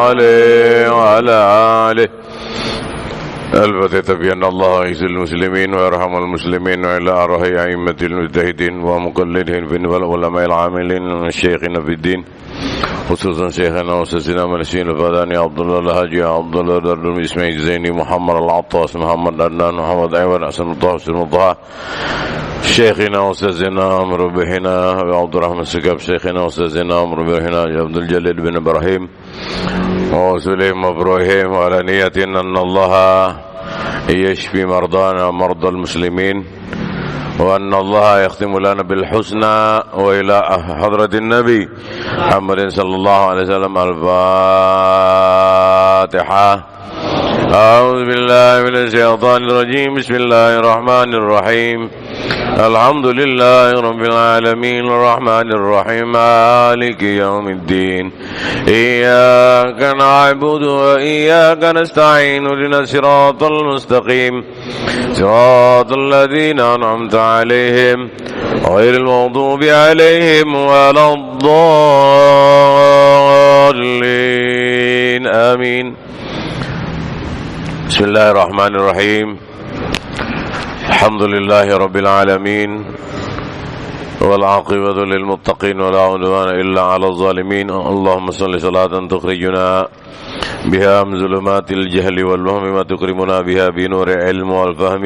عليه وعلى آله. الفتح بأن الله يعز المسلمين ويرحم المسلمين وإلى أرواح أئمة المجتهدين ومقلدين في العلماء العاملين شيخنا في الدين خصوصا شيخنا وأستاذنا منسين الفداني عبد الله الهاجي عبد الله دردم إسماعيل الزيني محمد العطاس محمد عدنان محمد أيمن حسن الطه حسن الطه شيخنا وأستاذنا عمرو بحنا عبد الرحمن السكاب شيخنا وأستاذنا عمرو بحنا عبد الجليل بن إبراهيم وسليم إبراهيم وعلى نية أن الله يشفي مرضانا مرضى المسلمين وأن الله يختم لنا بالحسنى وإلى حضرة النبي محمد صلى الله عليه وسلم. الفاتحة. أعوذ بالله من الشيطان الرجيم. بسم الله الرحمن الرحيم. الحمد لله رب العالمين الرحمن الرحيم مالك يوم الدين إياك نعبد وإياك نستعين اهدنا الصراط المستقيم صراط الذين أنعمت عليهم غير المغضوب عليهم ولا الضالين آمين. بسم الله الرحمن الرحيم. الحمد لله رب العالمين والعاقبة للمتقين ولا عدوان إلا على الظالمين. اللهم صل صلاة تخرجنا بها من ظلمات الجهل والوهم وتكرمنا بها بنور العلم والفهم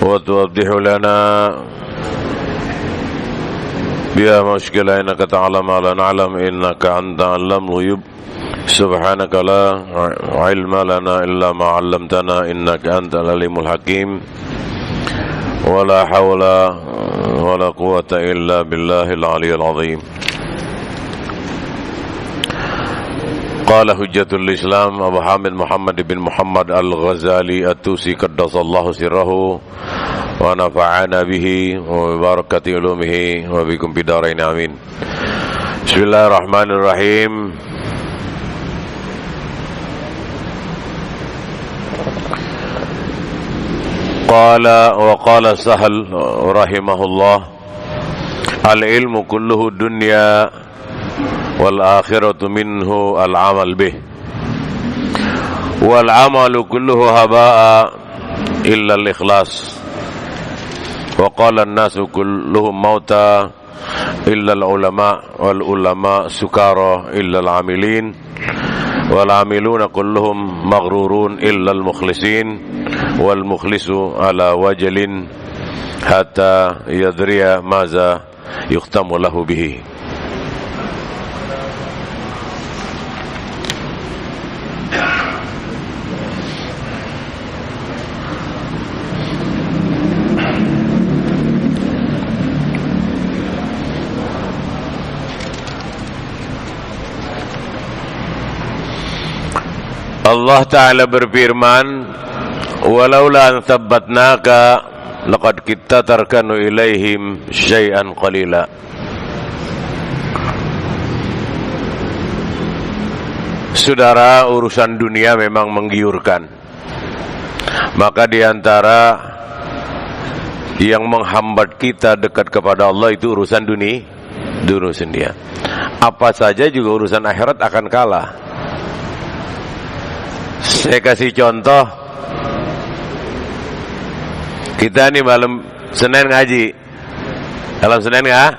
وتوضح لنا بها مشكلة إنك تعلم ما لا نعلم إنك أنت علام الغيوب. سبحانك لا علم لنا إلا ما علمتنا إنك أنت العليم الحكيم ولا حول ولا قوة إلا بالله العلي العظيم. قال حجة الإسلام أبو حامد محمد بن محمد الغزالي التوسي قدس الله سره ونفعنا به وببركة علومه وبكم بدارين آمين. بسم الله الرحمن الرحيم. وقال سهل رحمه الله العلم كله الدنيا والآخرة منه العمل به والعمل كله هباء إلا الإخلاص. وقال الناس كلهم موتى إلا العلماء والعلماء سكارى إلا العاملين والعاملون كلهم مغرورون إلا المخلصين والمخلص على وجل حتى يدري ماذا يختم له به. Allah Ta'ala berfirman, walaula an thabbatnaka laqad kitta tarkanu ilaihim syai'an qalila. Saudara, urusan dunia memang menggiurkan. Maka diantara yang menghambat kita dekat kepada Allah itu urusan dunia. Apa saja juga urusan akhirat akan kalah. Saya kasih contoh. Kita nih malam Senin ngaji. Malam Senin nggak?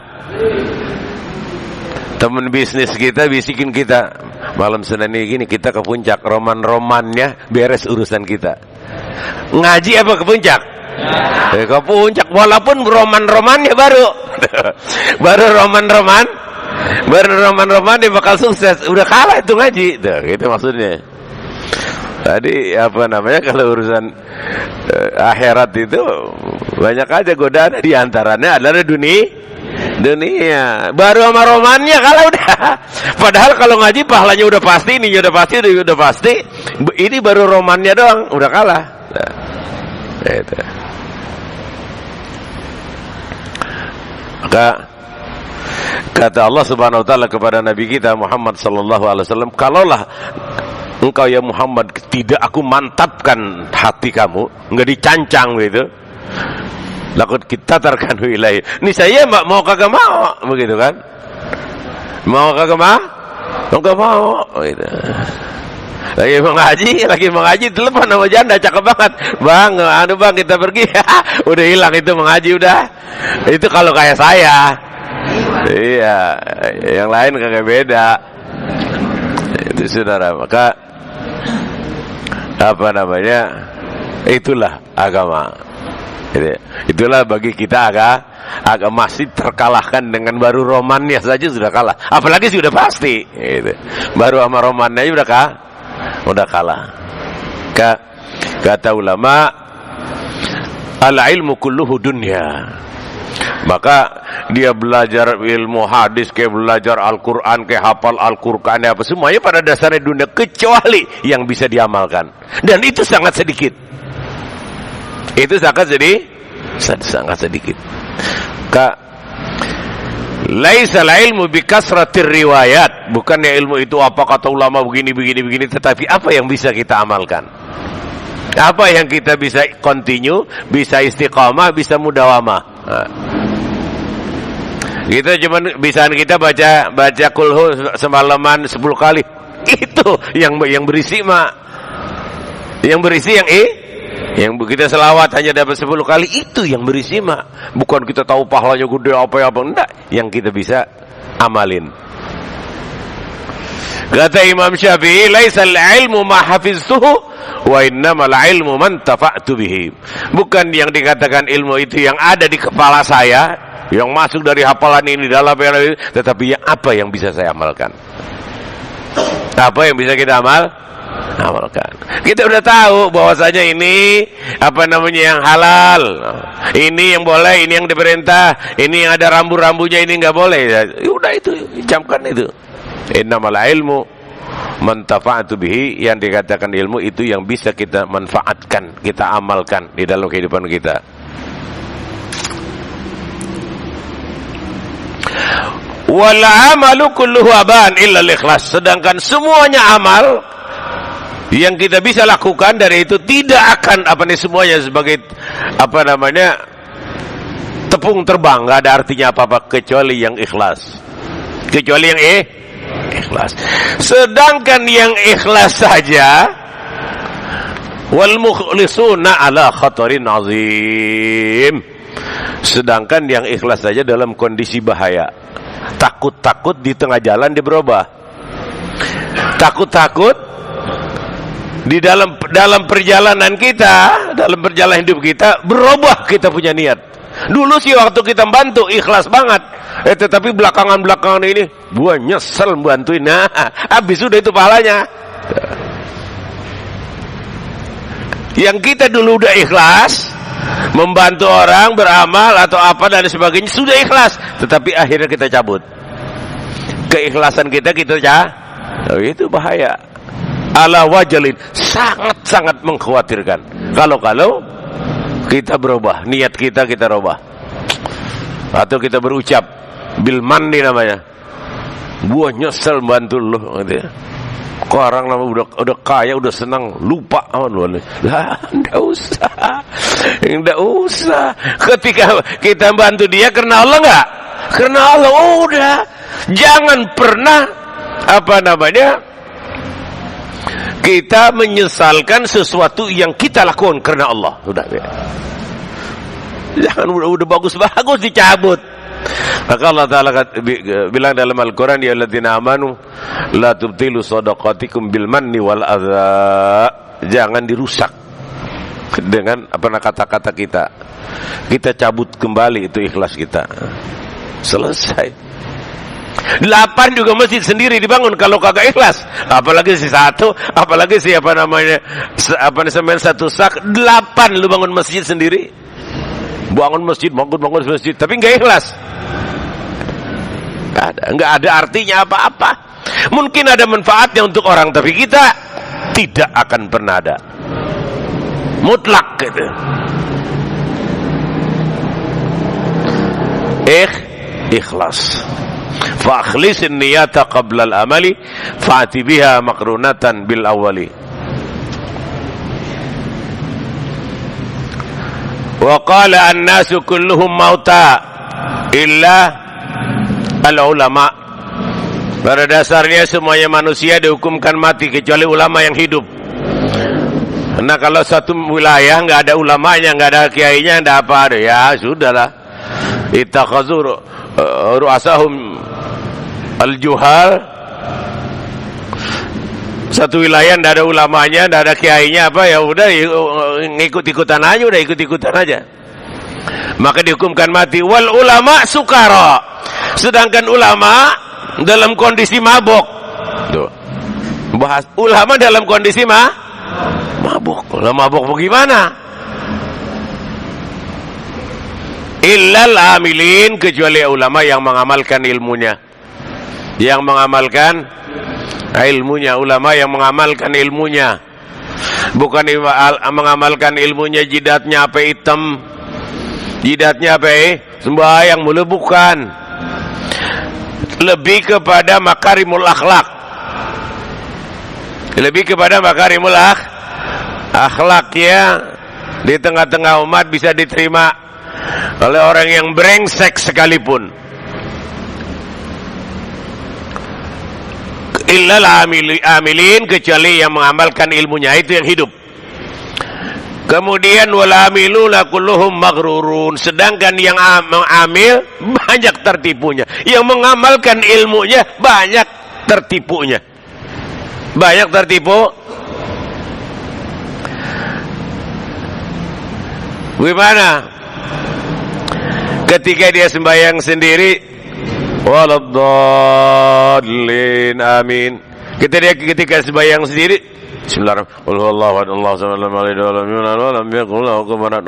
Temen bisnis kita bisikin kita, malam Senin ini gini, kita ke puncak, roman-romannya beres urusan kita. Ngaji apa ke puncak? Ke puncak, walaupun roman-romannya baru roman-roman dia bakal sukses. Udah kalah itu ngaji. Tuh, gitu maksudnya. Tadi apa namanya, kalau urusan akhirat itu banyak aja godaan, di antaranya adalah dunia. Baru sama romannya kalau udah. Padahal kalau ngaji pahalanya udah pasti, ini udah pasti. Ini baru romannya doang, udah kalah. Nah, itu. Maka kata Allah Subhanahu wa taala kepada Nabi kita Muhammad sallallahu alaihi wasallam, kalaulah engkau ya Muhammad tidak aku mantapkan hati kamu, enggak dicancang gitu, lakut kita tarkanu ilai. Ini saya mau kagak mau, begitu kan? Mau kagak mau? Enggak mau. Gitu. Lagi mengaji, telepon sama janda, cakep banget. Bang, bang kita pergi. Udah hilang itu mengaji udah. Itu kalau kayak saya. Iya, yang lain kagak beda. Itu saudara, maka apa namanya? Itulah agama. Itulah bagi kita agak masih terkalahkan dengan baru romannya saja sudah kalah. Apalagi sudah pasti. Gitu. Baru sama romannya udah kalah. Kata ulama, al-ilmu kulluhu dunya. Maka dia belajar ilmu hadis, kayak belajar Al-Quran, kayak hafal Al-Quran, apa semuanya pada dasarnya dunia, kecuali yang bisa diamalkan. Dan itu sangat sedikit. Itu sangat sedikit. Laisal ilmu bikasratir riwayat. Bukannya ilmu itu apa kata ulama begini, tetapi apa yang bisa kita amalkan. Apa yang kita bisa continue, bisa istiqamah, bisa mudawamah. Kita cuman bisaan kita baca kulhu semalaman 10 kali. Itu yang berisi yang kita selawat hanya dapat 10 kali, itu yang berisi bukan kita tahu pahalanya gede apa enggak, yang kita bisa amalin. Kata Imam Syafi'i, laisal ilmu ma hafiztuhu wa innamal ilmu man tafa'tu bihi. Bukan yang dikatakan ilmu itu yang ada di kepala saya, yang masuk dari hafalan ini dalam, tetapi apa yang bisa saya amalkan. Apa yang bisa kita amalkan. Kita udah tahu bahwasanya ini yang halal, ini yang boleh, ini yang diperintah, ini yang ada rambu-rambunya, ini nggak boleh. Udah itu, camkan itu. Innamal ilmu man tafa'tu bihi, yang dikatakan ilmu itu yang bisa kita manfaatkan, kita amalkan di dalam kehidupan kita. Wal amalu kulluhu aban illa al-ikhlas. Sedangkan semuanya amal yang kita bisa lakukan dari itu tidak akan semuanya sebagai tepung terbang, nggak ada artinya apa-apa kecuali yang ikhlas. Kecuali yang ikhlas. Sedangkan yang ikhlas saja, wal mukhlisuna ala khatarin azim. Sedangkan yang ikhlas saja dalam kondisi bahaya. Takut-takut di tengah jalan dia berubah. Takut-takut di dalam perjalanan kita, dalam perjalanan hidup kita, berubah kita punya niat. Dulu sih waktu kita bantu ikhlas banget, tetapi belakangan ini gua nyesel bantuin. Nah, habis sudah itu pahalanya. Yang kita dulu udah ikhlas membantu orang, beramal atau apa dan sebagainya, sudah ikhlas, tetapi akhirnya kita cabut keikhlasan kita itu bahaya. Ala wajalin, sangat-sangat mengkhawatirkan kalau kita berubah, niat kita rubah, atau kita berucap bil manni namanya, gua nyesel bantu lu gitu ya. Kok orang lama udah kaya, udah senang, lupa lah, enggak usah. Ketika kita bantu dia karena Allah, enggak karena Allah, udah. Jangan pernah kita menyesalkan sesuatu yang kita lakukan karena Allah. Udah ya. Jangan udah bagus-bagus dicabut. Maka Allah Ta'ala bilang dalam Al-Quran, ya alladzina amanu la tubtilu shadaqatikum bil manni wal adha. Jangan dirusak dengan kata-kata kita. Kita cabut kembali itu ikhlas kita. Selesai. 8 juga masjid sendiri dibangun kalau kagak ikhlas. Apalagi si 1, apalagi si semen 1 sak, 8 lu bangun masjid sendiri. Bangun masjid, tapi enggak ikhlas. Enggak ada artinya apa-apa. Mungkin ada manfaatnya untuk orang, tapi kita tidak akan pernah ada. Mutlak gitu. Ikhlas. Fa akhlisin niyata qabla al-amali fa'ti biha maqrunatan bil awwali. Wa qala an-nasu kulluhum mauta illa al-ulama. Pada dasarnya semuanya manusia dihukumkan mati kecuali ulama yang hidup. Nah kalau satu wilayah nggak ada ulamanya, nggak ada kiainya, nggak apa ada, ya sudahlah. Ittakhadhu ru'asahum al-juhal. Satu wilayah nggak ada ulamanya, nggak ada kiainya, apa ya udah ngikut-ikutan aja, udah ikut-ikutan aja. Maka dihukumkan mati. Wal ulama sukara. Sedangkan ulama dalam kondisi mabuk. Tuh. Bahas ulama dalam kondisi mabuk. Lah mabuk bagaimana? Illal amilin, kecuali ulama yang mengamalkan ilmunya. Yang mengamalkan ilmunya, ulama yang mengamalkan ilmunya. Bukan mengamalkan ilmunya jidatnya apa hitam. Jidatnya apa sembahyang mulu, bukan. Lebih kepada makarimul akhlak. Lebih kepada makarimul akhlak ya. Di tengah-tengah umat bisa diterima oleh orang yang brengsek sekalipun. Illal amilin, kecuali yang mengamalkan ilmunya, itu yang hidup. Kemudian wal amiluna kulluhum maghrurun, sedangkan yang mengamil banyak tertipunya, yang mengamalkan ilmunya banyak tertipunya. Banyak tertipu. Gimana? Ketika dia sembahyang sendiri, waladdallin, amin. Ketika sembahyang sendiri,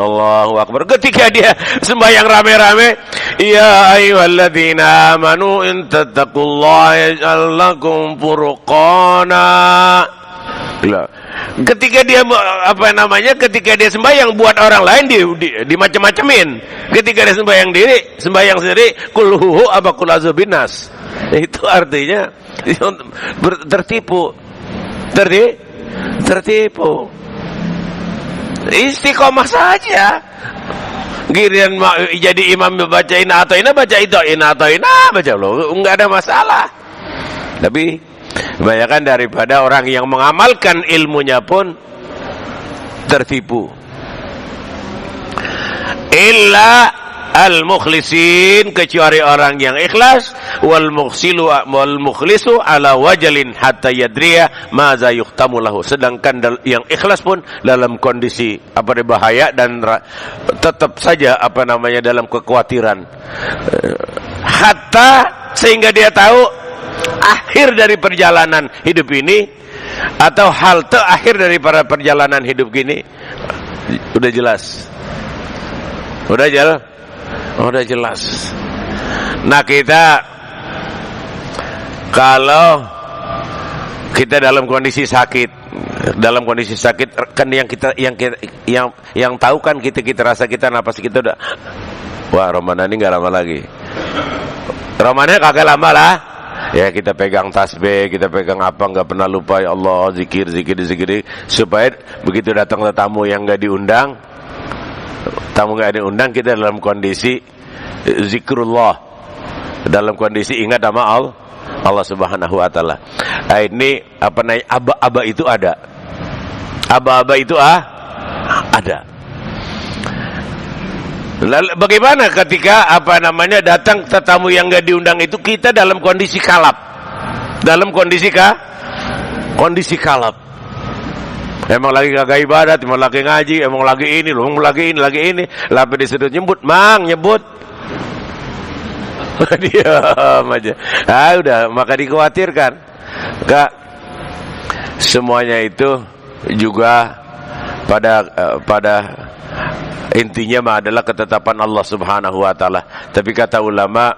Allahu akbar. Ketika dia sembahyang rame-rame, ya ayyuhalladzina amanu in tattaqullaha yaj'al lakum furqana. Ketika dia ketika dia sembahyang buat orang lain di macam-macamin. Ketika dia sembahyang sendiri kulhu abakul azubinas. Itu artinya tertipu. Istiqomah saja. Giliran jadi imam baca ina atau ina, baca itu ina atau ina, baca loh, enggak ada masalah. Tapi kebanyakan daripada orang yang mengamalkan ilmunya pun tertipu. Illa al-mukhlisin, kecuali orang yang ikhlas, wal mukhlisu ala wajalin hatta yadriya ma za yuhtamu lahu. Sedangkan yang ikhlas pun dalam kondisi bahaya dan tetap saja dalam kekhawatiran. Hatta, sehingga dia tahu akhir dari perjalanan hidup ini atau halte akhir dari para perjalanan hidup ini udah jelas. Udah jelas. Nah, kita kalau kita dalam kondisi sakit kan yang tahu kan kita rasa kita napas kita udah, wah Ramadan ini nggak lama lagi. Ramadannya kagak lama lah. Ya kita pegang tasbih, kita pegang apa, nggak pernah lupa ya Allah, zikir supaya begitu datang tetamu yang nggak diundang, kita dalam kondisi zikrullah, dalam kondisi ingat sama Allah Subhanahu wa taala. Nah, ini aba-aba itu ada. Aba-aba itu ada. Lalu bagaimana ketika datang tetamu yang enggak diundang itu, kita dalam kondisi kalap. Dalam kondisi kalap. Emang lagi kagak ibadat, emang lagi ngaji, emang lagi ini, lagi ini. Lalu disuruh nyebut. Diam aja. Udah, maka dikhawatirkan. Enggak. Semuanya itu juga pada intinya adalah ketetapan Allah Subhanahu wa taala. Tapi kata ulama,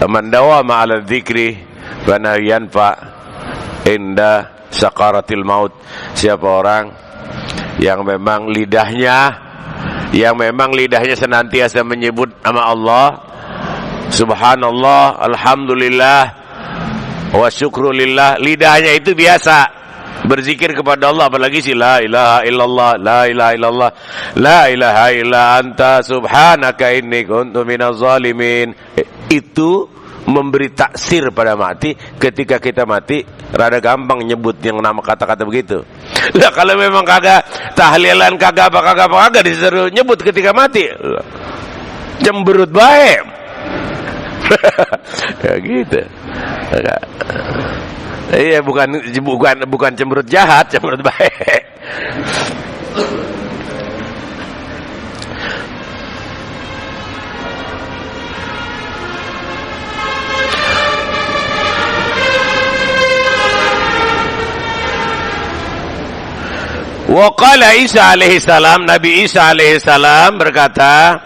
man dawama 'ala dzikri fa yanfa inda sakaratil maut. Siapa orang yang memang lidahnya senantiasa menyebut nama Allah, subhanallah, alhamdulillah, wa syukrulillah, lidahnya itu biasa berzikir kepada Allah, apalagi si la ilaha illallah, la ilaha illallah, la ilaha illa anta subhanaka inni kuntu minaz zalimin. Itu memberi taksir pada mati. Ketika kita mati rada gampang nyebut yang nama kata-kata begitu. Lah kalau memang kagak tahlilan, kagak apa disuruh nyebut ketika mati, cemberut baik. Ya gitu. Iya, bukan cemberut jahat, cemberut baik. Wa qala Isa alaihi salam, Nabi Isa alaihi salam berkata,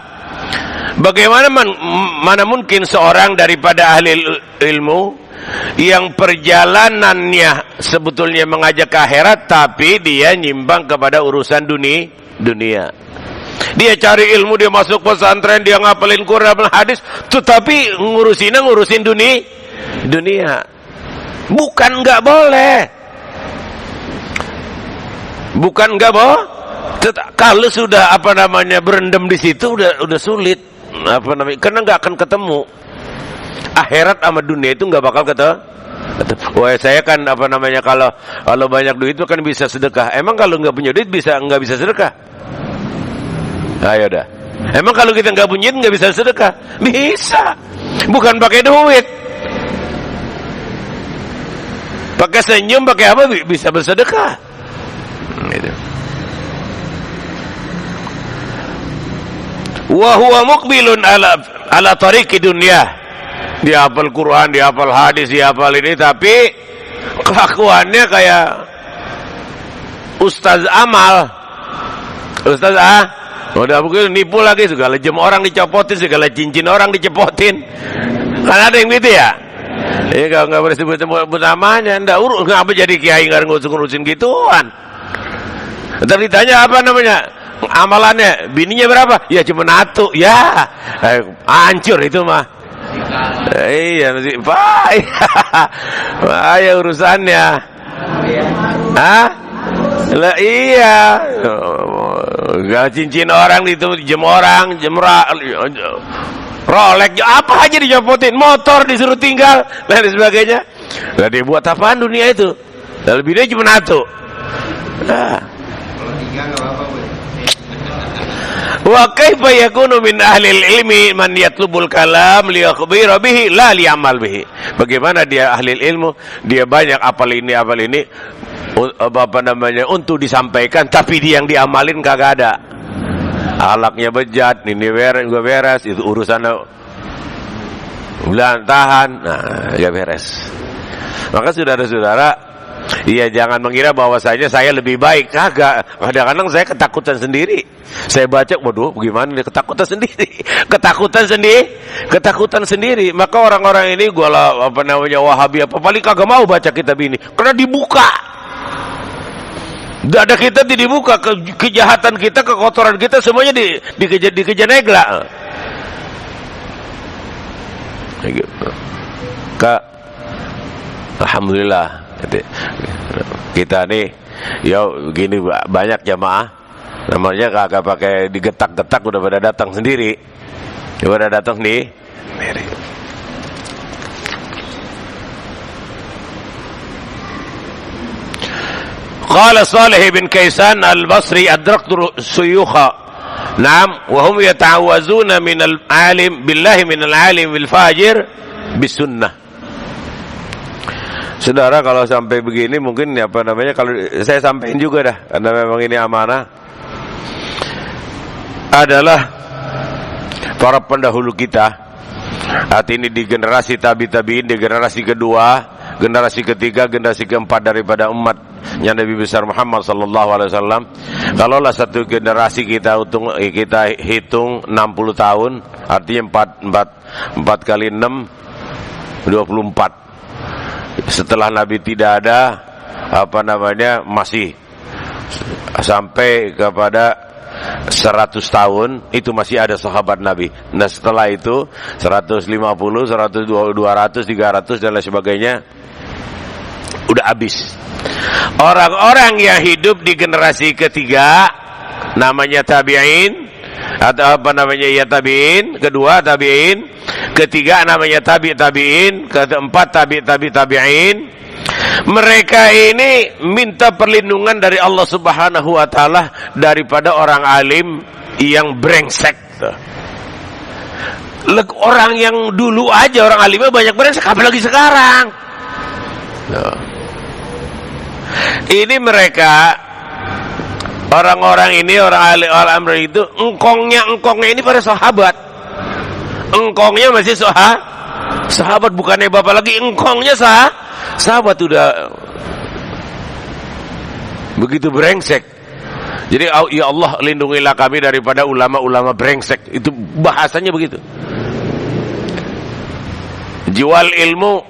bagaimana mana mungkin seorang daripada ahli ilmu yang perjalanannya sebetulnya mengajak ke akhirat, tapi dia nyimbang kepada urusan dunia. Dia cari ilmu, dia masuk pesantren, dia ngapalin Quran, hadis, tetapi ngurusin dunia. Bukan nggak boleh. Bukan nggak boh, kalau sudah berendam di situ udah sulit, karena nggak akan ketemu. Akhirat sama dunia itu nggak bakal ketemu. Wah, saya kan kalau banyak duit itu kan bisa sedekah. Emang kalau nggak punya duit nggak bisa sedekah? Ayo dah. Emang kalau kita nggak punya duit nggak bisa sedekah? Bisa. Bukan pakai duit. Pakai senyum, pakai apa bisa bersedekah. Wa huwa muqbilun ala tariqi dunya. Dia hafal Quran, dia hafal hadis, dia hafal ini, tapi kelakuannya kayak ustaz amal. Udah begitu nipu lagi, segala jam orang dicopotin, segala cincin orang dicepotin. Kan ada yang gitu ya? Iya, kalau nggak boleh sebut namanya, ngapa jadi kiai nggak ngurusin gituan? Tapi ditanya apa namanya amalannya, bininya berapa? Ya cuma satu. Ya hancur itu mah. Iya masih ya urusannya. Lah iya. Gak cincin orang itu, jem orang, Rolex apa aja dicopotin, motor disuruh tinggal dan sebagainya. Lah dia buat apaan dunia itu? Lalu bininya cuma satu. Wa kaifa yakunu min ahli ilmi man yatlubul kalam liyakhbira bihi la li'amal bihi. Bagaimana dia ahli ilmu, dia banyak apal ini untuk disampaikan, tapi dia yang diamalin kagak ada. Akhlaknya bejat, ini beres, itu urusan bulan tahan, ya beres. Maka saudara-saudara, iya, jangan mengira bahwasanya saya lebih baik. Kagak. Kadang-kadang saya ketakutan sendiri. Saya baca, waduh, bagaimana nih, ketakutan sendiri. Maka orang-orang ini Wahabi paling kagak mau baca kitab ini karena dibuka. Dada kita dibuka, kejahatan kita, kekotoran kita semuanya dikejar negla. Alhamdulillah. Kita nih ya gini, banyak jamaah namanya kagak pakai digetak-getak, udah pada datang sendiri. Udah datang nih. Qala Salih bin Kaisan al-Basri adraktu suyukha. Naam, wa hum yata'awwazuna min al-alim billahi min al-alim bil fajir bisunnah. Saudara, kalau sampai begini mungkin kalau saya sampaikan juga dah, karena memang ini amanah, adalah para pendahulu kita. Hati ini di generasi tabi'in, di generasi kedua, generasi ketiga, generasi keempat daripada umatnya Nabi besar Muhammad sallallahu alaihi wasallam. Kalaulah satu generasi kita hitung 60 tahun, artinya 4 kali 6 24. Setelah Nabi tidak ada, masih sampai kepada 100 tahun, itu masih ada sahabat Nabi. Nah setelah itu 150, 100, 200, 300 dan lain sebagainya udah habis. Orang-orang yang hidup di generasi ketiga namanya tabi'in, atau apa namanya ya tabi'in, kedua tabi'in, ketiga namanya tabi'in, keempat tabi'in. Mereka ini minta perlindungan dari Allah Subhanahu wa taala daripada orang alim yang brengsek. Orang yang dulu aja orang alimnya banyak brengsek, apalagi sekarang. Ini mereka orang-orang ini, orang alim itu engkongnya ini para sahabat. Engkongnya masih sahabat, bukannya bapak lagi, engkongnya sahabat udah begitu brengsek. Jadi ya Allah lindungilah kami daripada ulama-ulama brengsek. Itu bahasanya begitu. Jual ilmu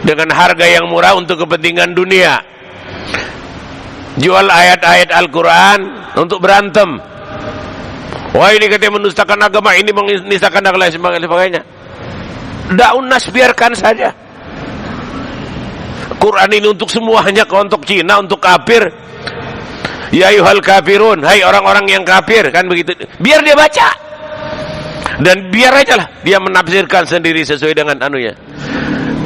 dengan harga yang murah untuk kepentingan dunia. Jual ayat-ayat Al-Quran untuk berantem. Wah ini katanya menustakan agama, ini menistakan dan lain sebagainya. Daun nas, biarkan saja. Quran ini untuk semua, hanya untuk Cina, untuk kafir. Ya ayyuhal kafirun, hai orang-orang yang kafir, kan begitu. Biar dia baca. Dan biar aja lah dia menafsirkan sendiri sesuai dengan anunya.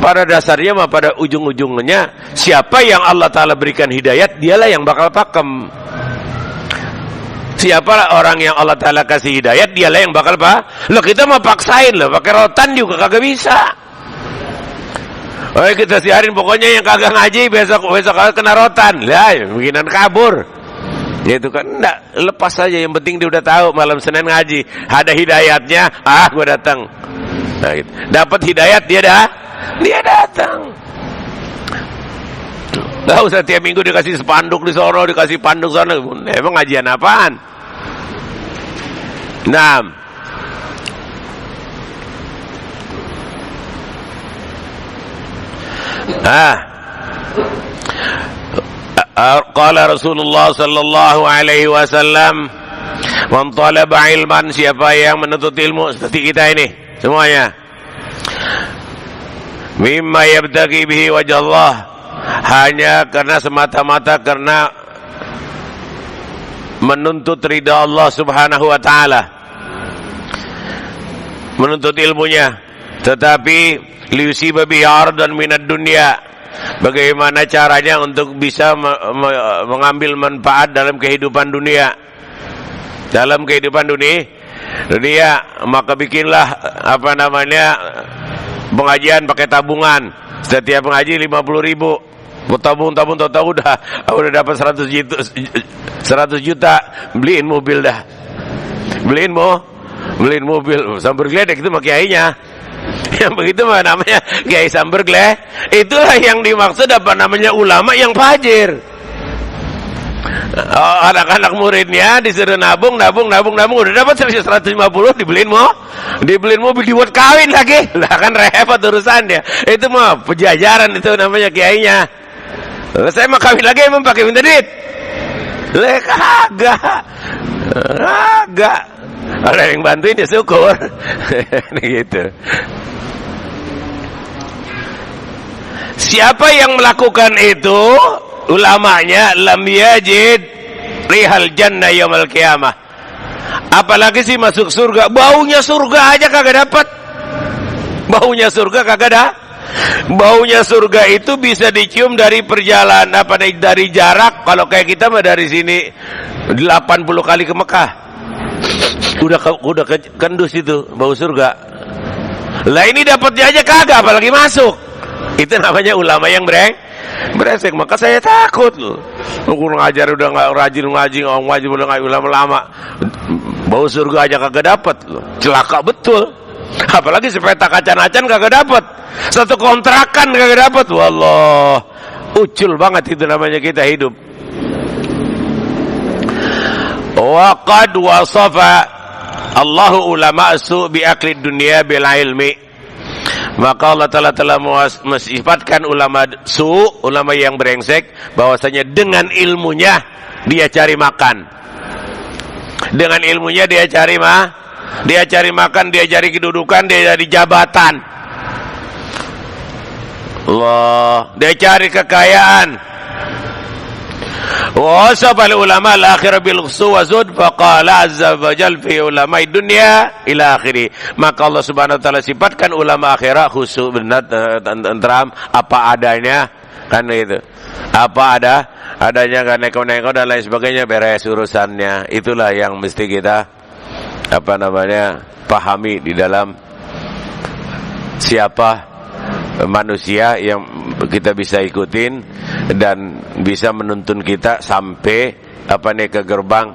Pada dasarnya mah pada ujung-ujungnya siapa yang Allah Ta'ala berikan hidayat, dialah yang bakal pakem. Siapa orang yang Allah Ta'ala kasih hidayat, dialah yang bakal Loh kita mah paksain loh, pakai rotan juga kagak bisa. Oh kita siarin pokoknya yang kagak ngaji besok kena rotan. Lah bikinan kabur. Ya itu kan enggak, lepas saja, yang penting dia udah tahu malam Senin ngaji, ada hidayatnya, gua datang. Nah gitu. Dapat hidayat dia datang. Enggak usah tiap minggu dikasih spanduk di sono, dikasih panduk sana. Emang ngajian apaan? Nah, qala Rasulullah sallallahu alaihi wasallam, man talaba ilman, siapa yang menuntut ilmu seperti kita ini semuanya, mimma yabtaghi bihi wajh Allah, hanya karena semata-mata karena menuntut ridha Allah Subhanahu wa taala, menuntut ilmunya, tetapi liyusiba bihi ardan minad dunya, bagaimana caranya untuk bisa mengambil manfaat dalam kehidupan dunia. Dalam kehidupan dunia, maka bikinlah apa namanya pengajian pakai tabungan. Setiap pengaji 50.000. Tabung tahu udah dapat 100 juta, beliin mobil dah. Beliin mobil sambil geledek itu mah kiainya. Yang begitu mah namanya kiai sambar gleh. Itulah yang dimaksud apa namanya ulama yang fajir. Anak-anak muridnya disuruh nabung udah dapat 150, dibeliin mobil, dibuat kawin lagi. Lah kan repot urusannya. Itu mah pejajaran, itu namanya kiainya. Saya mah kawin lagi emang pakai minta duit. Kagak. Ada yang bantuin ya syukur. Gitu. Siapa yang melakukan itu, ulamanya, lam yajid rihal jannah yaumil qiyamah. Apalagi sih masuk surga, baunya surga aja kagak dapat. Baunya surga kagak ada. Baunya surga itu bisa dicium dari perjalanan dari jarak. Kalau kayak kita mah dari sini 80 kali ke Mekah. Udah kendus itu bau surga. Lah ini dapatnya aja kagak, apalagi masuk. Itu namanya ulama yang brengsek. Maka saya takut loh. Guru ngajar udah nggak rajin ngaji, udah nggak ulama-lama. Bau surga aja kagak dapat loh. Celaka betul. Apalagi sepeta kacan-kacan kagak dapat. Satu kontrakan kagak dapat. Wallah, ucul banget itu namanya kita hidup. Wa qad wasafa Allahu ulama su bi akli dunia bil ilmi. Maka Allah Ta'ala telah mensifatkan ulama su, ulama yang brengsek, bahwasanya dengan ilmunya dia cari makan. Dengan ilmunya dia cari makan, dia cari kedudukan, dia cari jabatan. Allah, dia cari kekayaan. Wa wasafal ulama al-akhirah bil khushu wa zud faqala azza wa jal fi ulama dunya ila akhiri. Maka Allah Subhanahu wa taala sifatkan ulama akhirah khusu benar tentram apa adanya kan itu. Apa adanya kan neko-neko dan lain sebagainya, beres urusannya. Itulah yang mesti kita pahami di dalam siapa manusia yang kita bisa ikutin dan bisa menuntun kita sampai ke gerbang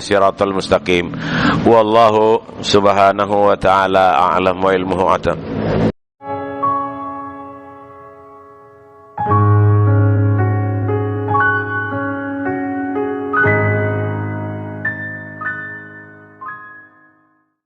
siratal mustaqim. Wallahu subhanahu wa ta'ala a'lam wa ilmuhu atam.